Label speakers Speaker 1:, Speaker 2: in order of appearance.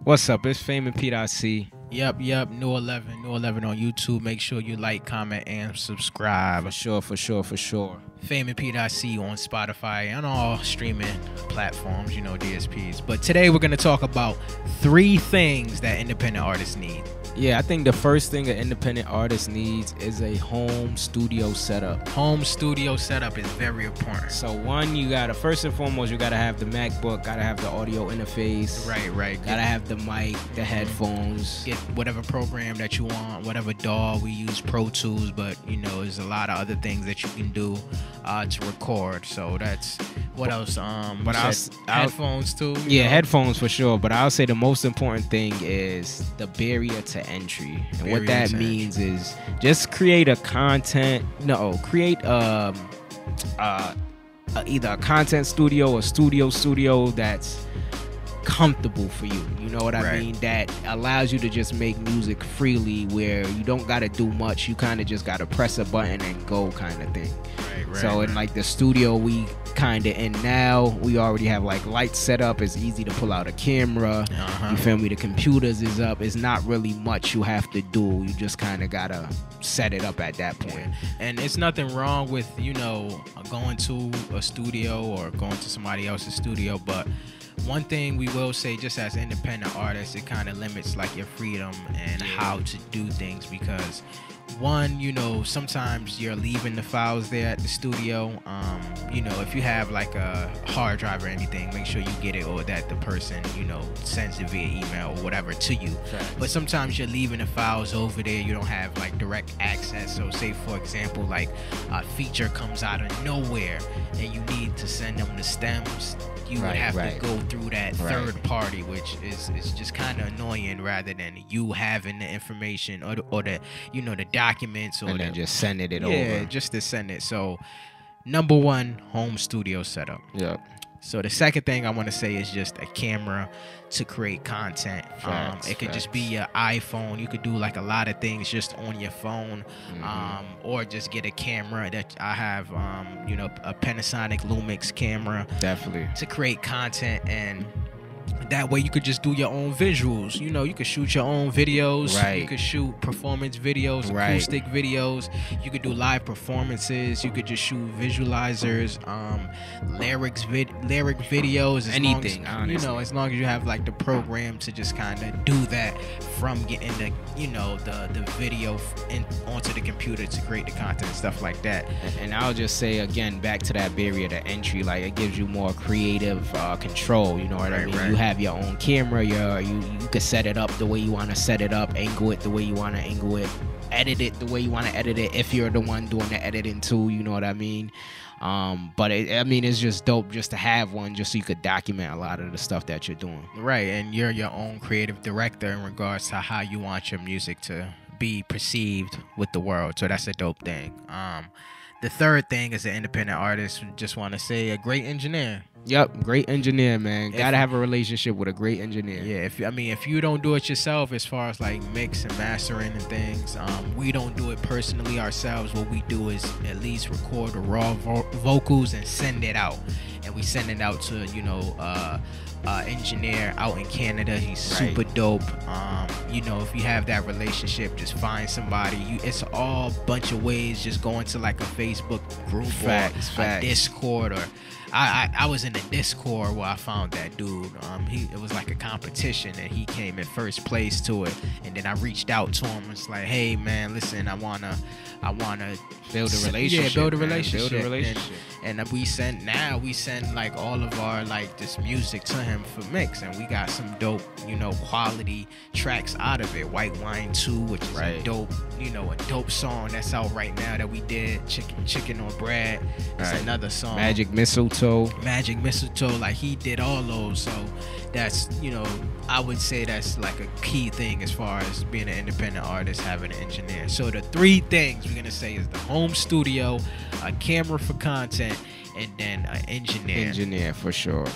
Speaker 1: What's up? It's Fame and P.C.
Speaker 2: Yep, NuEleven on YouTube. Make sure you like, comment, and subscribe.
Speaker 1: For sure.
Speaker 2: Fame and P.C on Spotify and all streaming platforms, DSPs. But today we're going to talk about 3 things that independent artists need.
Speaker 1: Yeah, I think the first thing an independent artist needs is a home studio setup.
Speaker 2: Home studio setup is very important.
Speaker 1: So one, you gotta, first and foremost, you gotta have the MacBook, gotta have the audio interface.
Speaker 2: Right.
Speaker 1: Gotta have the mic, the headphones.
Speaker 2: Get whatever program that you want, whatever DAW. We use Pro Tools, but there's a lot of other things that you can do to record. So that's what else. But headphones too.
Speaker 1: Yeah, headphones for sure. But I'll say the most important thing is the barrier to entry. And what that means is just create a either a content studio or studio that's comfortable for you. You know what I mean? That allows you to just make music freely, where you don't gotta do much. You kind of just gotta press a button and go, kind of thing. So in like the studio we kind of in now, we already have like lights set up. It's easy to pull out a camera. You feel me? The computers is up. It's not really much you have to do. You just kind of gotta set it up at that point.
Speaker 2: And it's nothing wrong with going to a studio or going to somebody else's studio, but one thing we will say, just as independent artists, it kind of limits like your freedom and how to do things, because one, sometimes you're leaving the files there at the studio. If you have like a hard drive or anything, make sure you get it, or that the person sends it via email or whatever to you. But sometimes you're leaving the files over there, you don't have like direct access. So say for example, like a feature comes out of nowhere and you need to send them the stems. You would have to go through that third party, which is just kind of annoying, rather than you having the information or the the documents, or
Speaker 1: then just sending it over.
Speaker 2: Yeah, just to send it. So number one, home studio setup.
Speaker 1: Yep.
Speaker 2: So the second thing I want to say is just a camera to create content. It could just be your iPhone. You could do like a lot of things just on your phone, or just get a camera. That I have, a Panasonic Lumix camera.
Speaker 1: Definitely.
Speaker 2: To create content, and that way you could just do your own visuals. You could shoot your own videos. You could shoot performance videos, acoustic videos. You could do live performances. You could just shoot visualizers, lyric videos.
Speaker 1: Anything, honestly.
Speaker 2: As long as you have like the program to just kind of do that, from getting the the video onto the computer to create the content and stuff like that.
Speaker 1: And I'll just say again, back to that barrier to entry, like it gives you more creative control. You know what I mean? You have your own camera. You could set it up the way you want to set it up, angle it the way you want to angle it, edit it the way you want to edit it, if you're the one doing the editing too. You know what I mean? But it's just dope just to have one, just so you could document a lot of the stuff that you're doing.
Speaker 2: Right, and you're your own creative director in regards to how you want your music to be perceived with the world. So that's a dope thing. The third thing as an independent artist, just want to say a great engineer.
Speaker 1: Yep, great engineer, man. Gotta have a relationship with a great engineer.
Speaker 2: Yeah, if you don't do it yourself, as far as like mix and mastering and things, we don't do it personally ourselves. What we do is at least record the raw vocals and send it out, and we send it out to engineer out in Canada. He's super dope. If you have that relationship, just find somebody. It's all bunch of ways. Just go into like a Facebook group or a Discord, or I was in a Discord where I found that dude. It was like a competition, and he came in first place to it. And then I reached out to him. It's like, hey man, listen, I wanna
Speaker 1: build a relationship.
Speaker 2: Build a relationship. And we send like all of our like this music to him for mix, and we got some dope quality tracks out of it. White Wine 2, which is a dope a dope song that's out right now that we did. Chicken or Bread. It's another song.
Speaker 1: Magic Mistletoe,
Speaker 2: like he did all those. So that's I would say that's like a key thing as far as being an independent artist, having an engineer. So the 3 things we're gonna say is the home studio, a camera for content, and then an engineer.
Speaker 1: For sure.